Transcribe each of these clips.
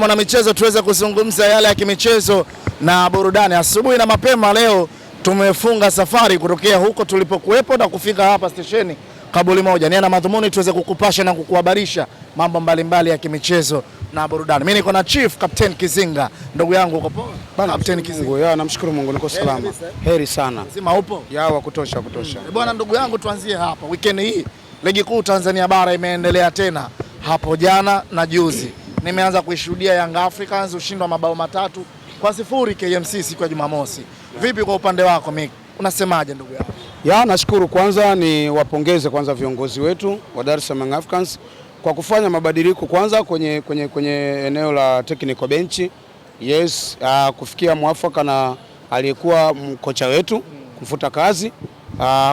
mwana michezo, tuweze kuzungumza yale ya kimichezo na burudani. Asubuhi na mapema leo tumefunga safari kutokea huko tulipokuwepo na kufika hapa stesheni Kabuli Moja. Nia na madhumuni tuweze kukupasha na kukuhabarisha mambo mbalimbali ya kimichezo na burudani. Mimi niko na Chief Captain Kizinga. Ndugu yangu uko poa? Bana, Captain Kizinga. Ya, namshukuru Mungu niko salama. Heri sana. Sema upo? Ya, wa kutosha. Bwana ndugu yangu, tuanzie hapa. Weekend hii Ligi Kuu Tanzania Bara imeendelea tena hapo jana na juzi. Nimeanza kuishuhudia Young Africans ushindi wa mabao 3-0 KMC siku ya Jumamosi. Vipi kwa upande wako Mick? Unasemaje ndugu yangu? Ya, nashukuru. Kwanza ni wapongeze kwanza viongozi wetu wa Dar es Salaam Young Africans kwa kufanya mabadiliko kwanza kwenye eneo la technical bench. Yes, kufikia mwafaka na aliyekuwa kocha wetu kufuta kazi.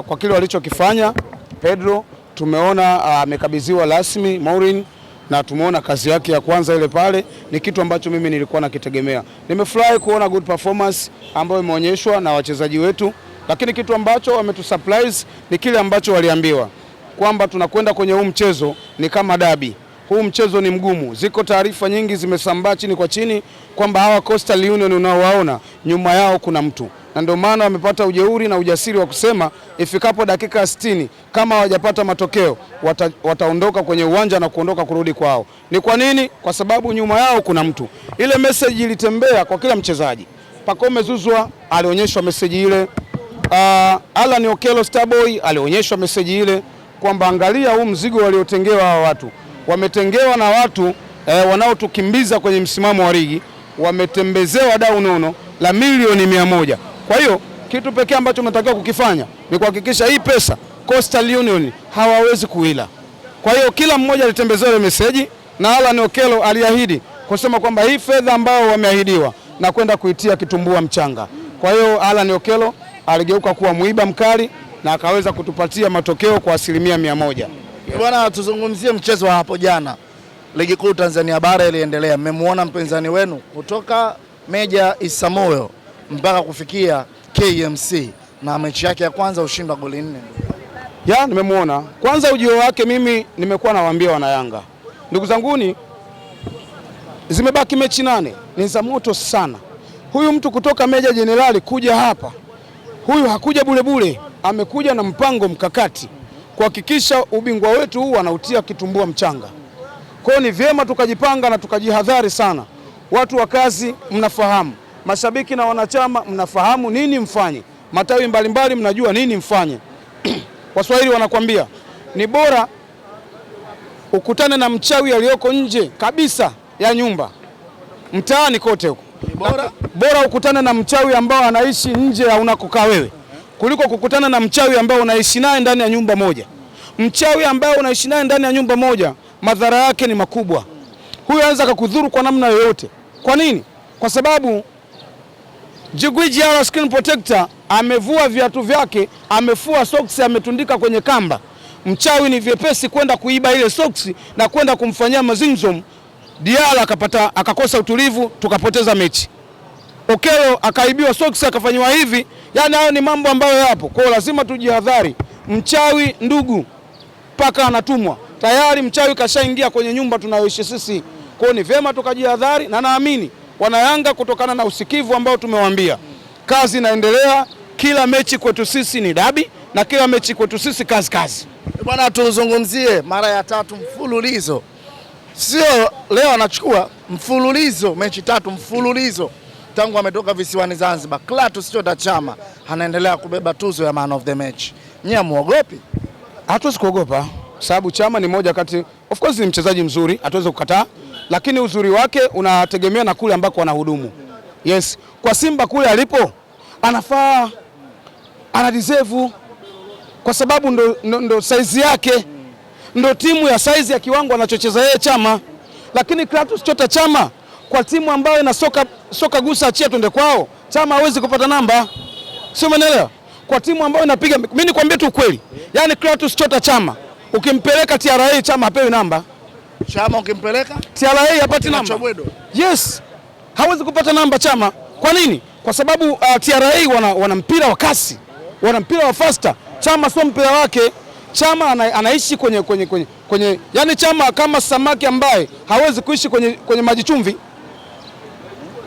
Kwa kile walichokifanya Pedro tumeona amekabidhiwa rasmi Maureen na tumeona kazi yake ya kwanza ile pale ni kitu ambacho mimi nilikuwa nakitegemea. Nimefurahi kuona good performance ambayo imeonyeshwa na wachezaji wetu, lakini kitu ambacho wametusurprise ni kile ambacho waliambiwa kwamba tunakwenda kwenye huu mchezo ni kama dabi. Huu mchezo ni mgumu. Ziko taarifa nyingi zimesambaa chini kwa chini kwamba hawa Coastal Union unaowaona nyuma yao kuna mtu. Na ndio maana wamepata ujeuri na ujasiri wa kusema ifikapo dakika 60 kama hawajapata matokeo wataondoka kwenye uwanja na kuondoka kurudi kwao. Ni kwa nini? Kwa sababu nyuma yao kuna mtu. Ile message ilitembea kwa kila mchezaji. Pacome Zouzoua alionyeshwa message ile. Alan Okello Starboy alionyeshwa message ile kwamba angalia huu mzigo waliotengewa hawa watu. Wametengewa na watu wanaotukimbiza kwenye msimamo wa ligi, wametembezewa dau nono la milioni 100. Kwa hiyo kitu pekee ambacho tunatakiwa kukifanya ni kuhakikisha hii pesa Coastal Union hawawezi kuila. Kwa hiyo kila mmoja alitembezewa message na Alan Okello aliahidi kusema kwamba hii fedha ambao wameahidiwa na kwenda kuitia kitumbua mchanga. Kwa hiyo Alan Okello aligeuka kuwa mwiba mkali na akaweza kutupatia matokeo kwa 100%. Bwana, tuzungumzie mchezo wa hapo jana. Ligi Kuu Tanzania Bara iliendelea. Mmemwona mpinzani wenu kutoka Meja Isamoyo mpaka kufikia KMC na mechi yake ya kwanza ushindi wa goli 4. Ya, nimemwona. Kwanza ujio wake mimi nimekuwa nawaambia wana Yanga. Ndugu zanguni, zimebaki mechi 8. Ni za moto sana. Huyu mtu kutoka Meja Jenerali kuja hapa. Huyu hakuja bure bure. Amekuja na mpango mkakati kuhakikisha ubingwa wetu huu anautia kitumbua mchanga. Kwa hiyo ni vyema tukajipanga na tukajihadhari sana. Watu wa kazi mnafahamu, mashabiki na wanachama mnafahamu nini mfanye, matawi mbalimbali mnajua nini mfanye. Waswahili wanakwambia ni bora ukutane na mchawi aliyoko nje kabisa ya nyumba mtaani kote huko. Bora ukutane na mchawi ambao anaishi nje ya unakokaa wewe kuliko kukutana na mchawi ambao unaishi naye ndani ya nyumba moja. Mchawi ambao unaishi naye ndani ya nyumba moja, madhara yake ni makubwa. Huyu anaweza kukudhuru kwa namna yoyote. Kwa nini? Kwa sababu Jigwiji ya screen protector amevua viatu vyake, amefua socks, ametundika kwenye kamba. Mchawi ni vyepesi kwenda kuiba ile socks na kwenda kumfanyia mazinzom. Diala akakosa utulivu, tukapoteza mechi. Okello akaibiwa socks akafanywa hivi. Yaani hayo ni mambo ambayo yapo. Kwa hiyo lazima tujihadhari. Mchawi ndugu paka anatumwa. Tayari mchawi kashaingia kwenye nyumba tunayoishi sisi. Kwa hiyo ni vyema tukajihadhari na naamini wana Yanga kutokana na usikivu ambao tumewaambia. Kazi inaendelea, kila mechi kwetu sisi ni dabi na kila mechi kwetu sisi kazi. Bwana, tuzungumzie mara ya 3 mfululizo. Sio leo anachukua mfululizo, mechi 3 mfululizo. Tangu ametoka visiwani Zanzibar, Clatous Chota Chama anaendelea kubeba tuzo ya man of the match. Nyie muogopi? Hatuwezi kuogopa sababu Chama ni moja kati, of course ni mchezaji mzuri, hatuwezi kukataa, lakini uzuri wake unategemea na kule ambako anahudumu. Yes, kwa Simba kule alipo anafaa, ana deserve kwa sababu ndo size yake, ndo timu ya size ya kiwango anachocheza yeye Chama. Lakini Clatous Chota Chama kwa timu ambayo ina soka gusa achia twende kwao, Chama hawezi kupata namba. Sio umeelewa? Kwa timu ambayo inapiga, mimi nikwambie tu kweli. Yaani Clatous Chota Chama ukimpeleka TRA Chama hapewi namba. Chama ukimpeleka TRA hapati namba. Yes. Hawezi kupata namba Chama. Kwa nini? Kwa sababu TRA wana mpira wa kasi. Wana mpira wa faster. Chama sio mpira wake. Chama anaishi kwenye yani Chama kama samaki ambaye hawezi kuishi kwenye maji chumvi.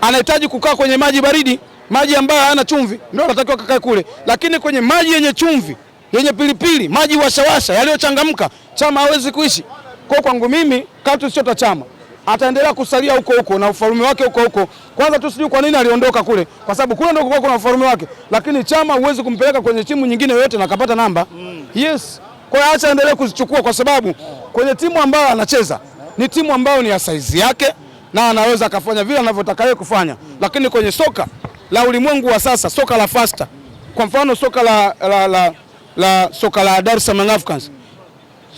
anahitaji kukaa kwenye maji baridi, maji ambayo hayana chumvi, ndio anatakiwa kakae kule. Lakini kwenye maji yenye chumvi, yenye pilipili, maji washawasha yaliyochangamka, Chama hawezi kuishi. Kwa kwangu mimi, Clatous Chota Chama ataendelea kusalia huko huko na ufalme wake huko huko. Kwanza tu sijui kwa nini aliondoka kule, kwa sababu kule ndio kuna ufalme wake, lakini Chama huwezi kumpeleka kwenye timu nyingine yoyote na akapata namba. Yes. Kwa hiyo acha endelee kuzichukua, kwa sababu kwenye timu ambayo anacheza ni timu ambayo ni ya size yake na anaweza akafanya vile anavyotaka yeye kufanya. Lakini kwenye soka la ulimwengu wa sasa, soka la faster, kwa mfano soka la Dar es Salaam Africans,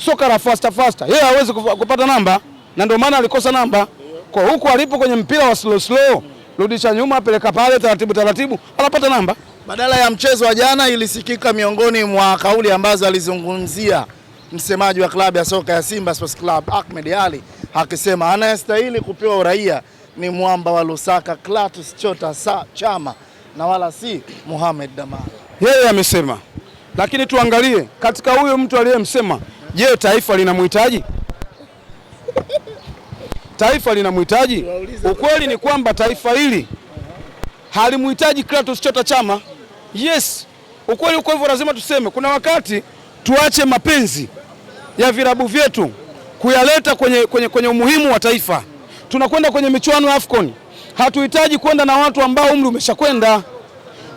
soka la faster, yeye hawezi kupata namba, na ndio maana alikosa namba. Kwa huko alipo kwenye mpira wa slow, rudisha nyuma, peleka pale taratibu, anapata namba. Badala ya mchezo wa jana, ilisikika miongoni mwa kauli ambazo alizungumzia msemaji wa klabu ya soka ya Simba Sports Club Ahmed Ally, akisema anayestahili kupewa uraia ni mwamba wa Lusaka Clatous Chota Chama na wala si Mohamed Damaro. Yeye amesema, lakini tuangalie katika huyo mtu aliyemsema, je, taifa linamhitaji? Taifa linamhitaji? Ukweli ni kwamba taifa hili halimhitaji Clatous Chota Chama. Yes, ukweli uko hivyo, lazima tuseme. Kuna wakati tuache mapenzi ya vilabu vyetu kuyaleta kwenye umuhimu wa taifa. Tunakwenda kwenye michuano ya AFCON, hatuhitaji kwenda na watu ambao umri umeshakwenda.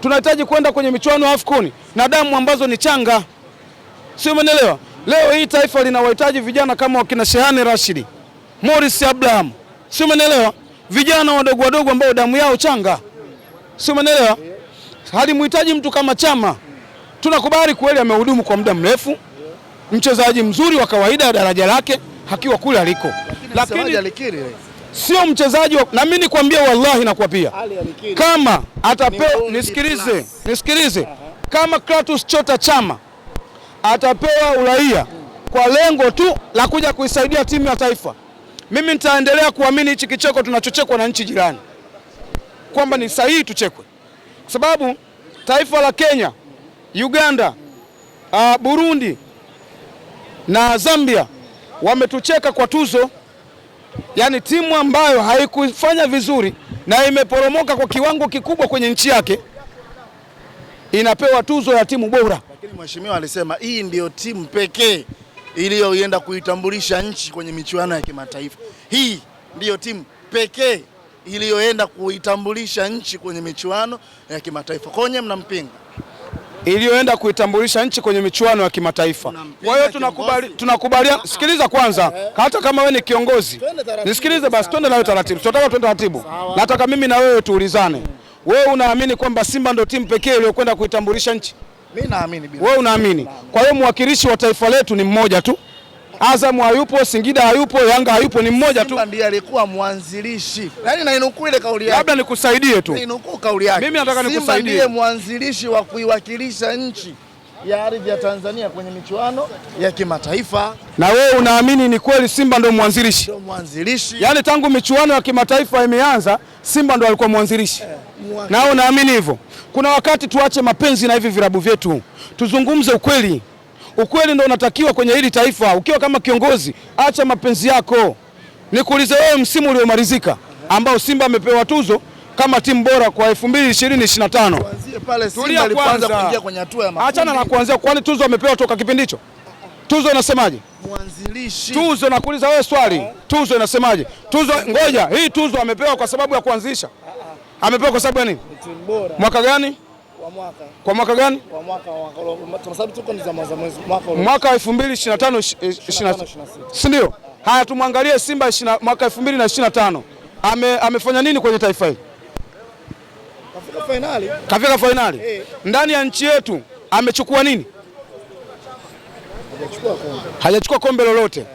Tunahitaji kwenda kwenye michuano ya AFCON na damu ambazo ni changa. Sio, umeelewa? Leo hii taifa linawahitaji vijana kama wakina Shehane Rashidi, Morris Abraham. Sio, umeelewa? Vijana wadogo ambao damu yao changa. Sio, umeelewa? Halimhitaji mtu kama Chama. Tunakubali kweli amehudumu kwa muda mrefu, mchezaji mzuri wa kawaida ya daraja lake akiwa kule aliko, lakini sio mchezaji na mimi nikwambia, wallahi nakwapia, kama atapewa, nisikilize, kama Clatous Chota Chama atapewa uraia kwa lengo tu la kuja kuisaidia timu ya taifa, mimi nitaendelea kuamini hichi kicheko tunachochekwa na nchi jirani kwamba ni sahihi tuchekwe, kwa sababu taifa la Kenya, Uganda, Burundi na Zambia wametucheka kwa tuzo. Yani timu ambayo haikufanya vizuri na imeporomoka kwa kiwango kikubwa kwenye nchi yake inapewa tuzo ya timu bora. Lakini mheshimiwa alisema hii ndio timu pekee iliyoenda kuitambulisha nchi kwenye michuano ya kimataifa. Hii ndio timu pekee iliyoenda kuitambulisha nchi kwenye michuano ya kimataifa. Kwenye mnampinga iliyoenda kuitambulisha nchi kwenye michuano ya kimataifa. Kwa hiyo tunakubaliana. Sikiliza kwanza, hata kama wewe ni kiongozi, nisikilize basi, twende nawe taratibu. Tunataka twende taratibu. Nataka mimi na wewe tuulizane. Wewe unaamini kwamba Simba ndio timu pekee iliyokwenda kuitambulisha nchi? Mimi naamini bila. Wewe unaamini? Kwa hiyo mwakilishi wa taifa letu ni mmoja tu. Azam hayupo, Singida hayupo, Yanga hayupo, ni mmoja tu. Simba ndiye alikuwa mwanzilishi. Yaani nainukuu ile kauli yake. Labda nikusaidie tu. Nainukuu kauli yake. Mimi nataka nikusaidie. Simba ndiye mwanzilishi wa kuiwakilisha nchi ya ardhi ya Tanzania kwenye michuano ya kimataifa. Na wewe unaamini ni kweli Simba ndio mwanzilishi? Ndio mwanzilishi. Yaani tangu michuano ya kimataifa imeanza, Simba ndio alikuwa mwanzilishi. Na wewe unaamini hivyo? Kuna wakati tuache mapenzi na hivi vilabu vyetu. Tuzungumze ukweli. Ukweli ndio unatakiwa kwenye hili taifa. Ukiwa kama kiongozi, acha mapenzi yako. Nikuulize wewe, msimu uliomalizika ambao Simba amepewa tuzo kama timu bora kwa 2020-2025. Kuanzia pale Simba alianza kuingia kwenye hatua ya makundi. Achana na kuanzia, kwani tuzo amepewa toka kipindi hicho? Tuzo inasemaje? Mwanzilishi. Tuzo nakuuliza wewe swali. Tuzo inasemaje? Tuzo, ngoja, hii tuzo amepewa kwa sababu ya kuanzisha. Amepewa kwa sababu ya nini? Timu bora. Mwaka gani? Kwa mwaka. Kwa mwaka gani? Kwa mwaka kwa sababu tuko ni za mwaka 2025-26. Si ndio? Haya, tumwangalie Simba mwaka 2025. Amefanya nini kwenye taifa hili? Kafika finali. Kafika finali. Ndani ya nchi yetu amechukua nini? Hajachukua kombe. Hajachukua kombe lolote.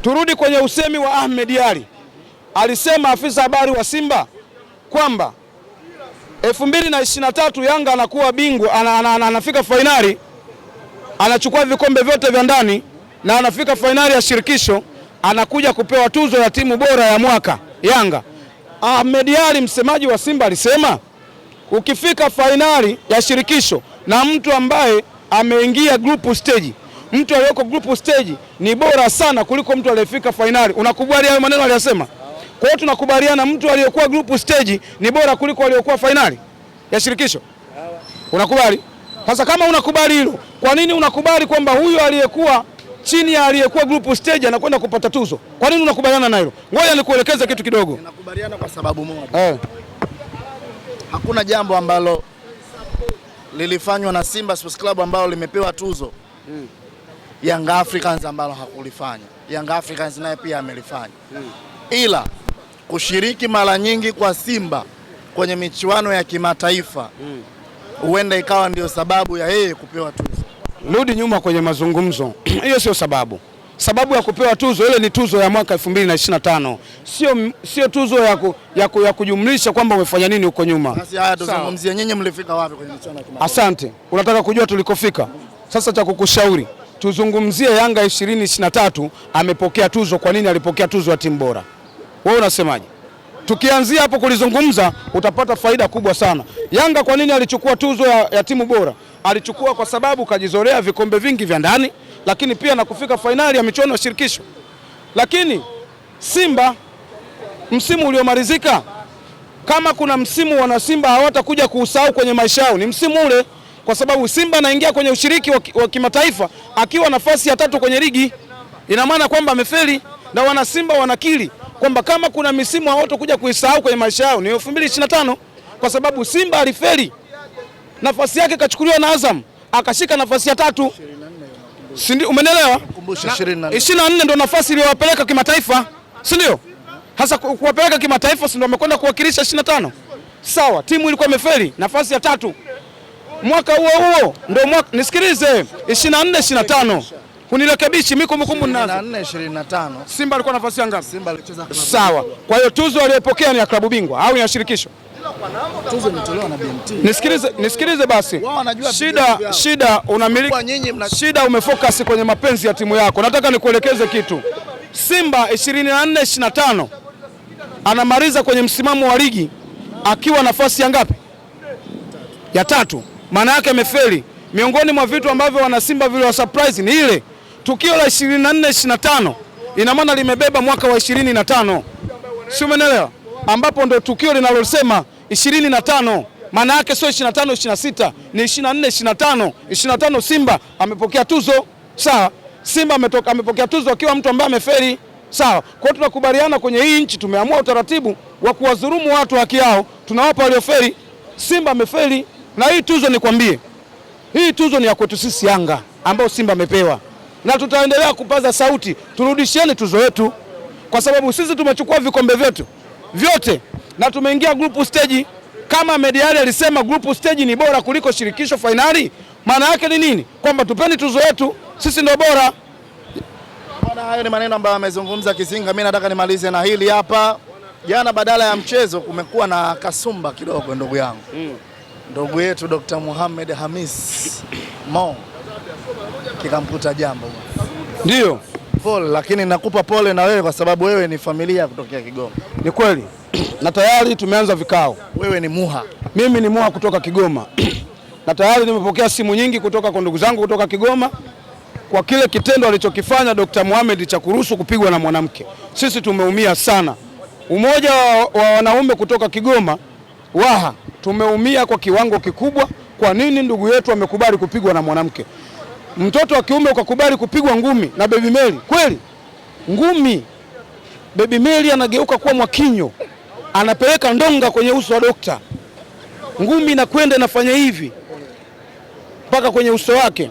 Turudi kwenye usemi wa Ahmed Ally. Alisema afisa habari wa Simba kwamba 2023 Yanga anakuwa bingwa, anafika finali, anachukua vikombe vyote vya ndani na anafika finali ya shirikisho, anakuja kupewa tuzo ya timu bora ya mwaka Yanga. Ahmed Ally, msemaji wa Simba, alisema ukifika finali ya shirikisho na mtu ambaye ameingia group stage, mtu aliyeko group stage ni bora sana kuliko mtu aliyefika finali. Unakubali hayo maneno aliyosema? Kwa hiyo tunakubaliana mtu aliyokuwa group stage ni bora kuliko aliyokuwa finali ya shirikisho. Unakubali? Sasa kama unakubali hilo, kwa nini unakubali kwamba huyo aliyekuwa chini ya aliyekuwa group stage anakwenda kupata tuzo? Kwa nini unakubaliana na hilo? Ngoja nikuelekeze kitu kidogo. Ninakubaliana kwa sababu moja. Hakuna jambo ambalo lilifanywa na Simba Sports Club ambalo limepewa tuzo Young Africans ambalo hakulifanya. Young Africans naye pia amelifanya. Ila kushiriki mara nyingi kwa Simba kwenye michuano ya kimataifa huenda ikawa ndio sababu ya yeye kupewa tuzo. Rudi nyuma kwenye mazungumzo. Hiyo sio sababu. Sababu ya kupewa tuzo ile ni tuzo ya mwaka 2025. Sio tuzo ya kujumlisha kwamba umefanya nini huko nyuma. Basi haya tuzungumzie, nyinyi mlifika wapi kwenye michuano ya kimataifa? Asante. Unataka kujua tulikofika? Sasa cha kukushauri, tuzungumzie Yanga 2023 amepokea tuzo. Kwa nini alipokea tuzo ya timu bora? Wewe unasemaje? Tukianzia hapo kulizungumza utapata faida kubwa sana. Yanga kwa nini alichukua tuzo ya timu bora? Alichukua kwa sababu kajizorea vikombe vingi vya ndani, lakini pia na kufika fainali ya michuano ya shirikisho. Lakini Simba msimu uliomalizika, kama kuna msimu wana Simba hawatakuja kuusahau kwenye maisha yao ni msimu ule, kwa sababu Simba anaingia kwenye ushiriki wa kimataifa akiwa nafasi ya 3 kwenye ligi. Ina maana kwamba amefeli, na wana Simba wanakiri kwamba kama kuna misimu hawatakuja kuisahau kwenye maisha yao ni 2025, kwa sababu Simba alifeli. Nafasi yake kachukuliwa na Azam, akashika nafasi ya 3. Umeelewa? 24 ndio nafasi iliyowapeleka kimataifa, si ndio? Hasa kuwapeleka kimataifa si ndio wamekwenda kuwakilisha 25. Sawa, timu ilikuwa imefeli nafasi ya 3. Mwaka huo ndio nisikilize, 24-25. Unirekebishi mimi kumbukumbu ninazo. 24-25. Simba alikuwa nafasi ya ngapi? Simba alicheza klabu. Sawa. Kwa hiyo tuzo aliyopokea ni ya klabu bingwa au ya shirikisho? Tuzo imetolewa na BMT. Nisikilize basi. Shida unamiliki. Shida umefocus kwenye mapenzi ya timu yako. Nataka nikuelekeze kitu. Simba 24-25 anamaliza kwenye msimamo wa ligi akiwa nafasi ya ngapi? Ya 3. Maana yake amefeli. Miongoni mwa vitu ambavyo wana Simba vile wa surprise ni ile tukio la 24-25, ina maana limebeba mwaka wa 25. Si umeelewa? Ambapo ndio tukio linalosema 25. Maana yake sio 25-26, ni 24-25. 25 Simba amepokea tuzo. Sawa? Simba amepokea tuzo akiwa mtu ambaye amefeli. Sawa? Kwa hiyo tunakubaliana kwenye hii nchi tumeamua utaratibu wa kuwadhulumu watu haki yao, tunawapa waliofeli. Simba amefeli, na hii tuzo nikwambie, hii tuzo ni ya kwetu sisi Yanga ambao Simba amepewa, na tutaendelea kupaza sauti, turudishieni tuzo yetu, kwa sababu sisi tumechukua vikombe vyetu vyote na tumeingia group stage. Kama Mediali alisema group stage ni bora kuliko shirikisho finali, maana yake ni nini? Kwamba tupeni tuzo yetu, sisi ndio bora. Bwana, hayo ni maneno ambayo amezungumza Kizinga. Mimi nataka nimalize na hili hapa. Jana badala ya mchezo kumekuwa na kasumba kidogo, ndugu yangu. Ndugu yetu Dr. Mohamed Hamis Mo kikamkuta jambo. Ndio. Pole, lakini nakupa pole na wewe kwa sababu wewe ni familia kutokea Kigoma. Ni kweli. Na tayari tumeanza vikao. Wewe ni Muha. Mimi ni Muha kutoka Kigoma. Na tayari nimepokea simu nyingi kutoka kwa ndugu zangu kutoka Kigoma kwa kile kitendo alichokifanya Dr. Mohamed cha kuruhusu kupigwa na mwanamke. Sisi tumeumia sana. Umoja wa wanaume kutoka Kigoma Waha tumeumia kwa kiwango kikubwa. Kwa nini ndugu yetu amekubali kupigwa na mwanamke? Mtoto wa kiume ukakubali kupigwa ngumi na Baby Mary? Kweli? Ngumi. Baby Mary anageuka kuwa Mwakinyo, anapeleka ndonga kwenye uso wa dokta. Ngumi inakwenda inafanya hivi mpaka kwenye uso wake.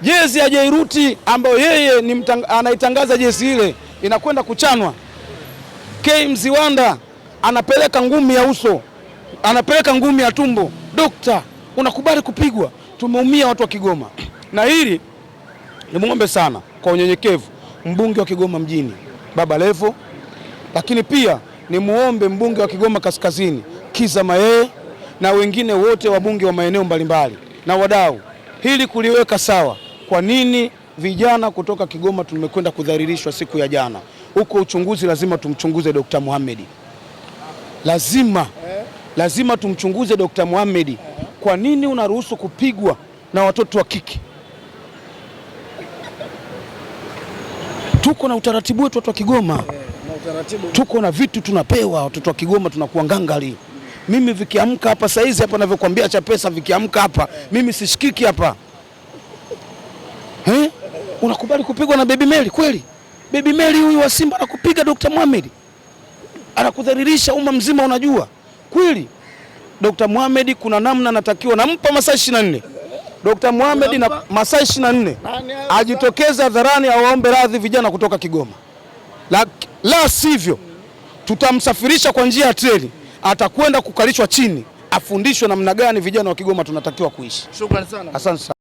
Jezi ya Jairuti ambayo yeye ni anaitangaza jezi ile inakwenda kuchanwa. K Mziwanda anapeleka ngumi ya uso, anapeleka ngumi ya tumbo. Dokta, unakubali kupigwa? Tumeumia watu wa Kigoma. Na hili nimuombe sana kwa unyenyekevu mbunge wa Kigoma mjini Baba Levo, lakini pia nimuombe mbunge wa Kigoma Kaskazini Kiza Mayeye na wengine wote wabunge wa maeneo mbalimbali na wadau, hili kuliweka sawa. Kwa nini vijana kutoka Kigoma tumekwenda kudhalilishwa siku ya jana? Huko uchunguzi lazima tumchunguze Dr. Mohamed. Lazima tumchunguze Dr. Mohamed. Kwa nini unaruhusu kupigwa na watoto wa kike? Tuko na utaratibu wetu watu wa Kigoma. tuko na vitu tunapewa watoto wa Kigoma, tunakuwa ngangali. Mimi vikiamka hapa saizi hapa ninavyokuambia Chapesa, vikiamka hapa mimi sishikiki hapa. Unakubali kupigwa na Baby Meli kweli? Baby Meli huyu wa Simba anakupiga Dr. Mohamed, anakudhalilisha umma mzima, unajua kweli? Dr. Mohamed kuna namna anatakiwa, nampa masaa 24 Dr. Mohamed na masaa 24 ajitokeze hadharani awaombe radhi vijana kutoka Kigoma. La sivyo tutamsafirisha kwa njia ya treni, atakwenda kukalishwa chini afundishwe namna gani vijana wa Kigoma tunatakiwa kuishi. Shukrani sana. Asante sana.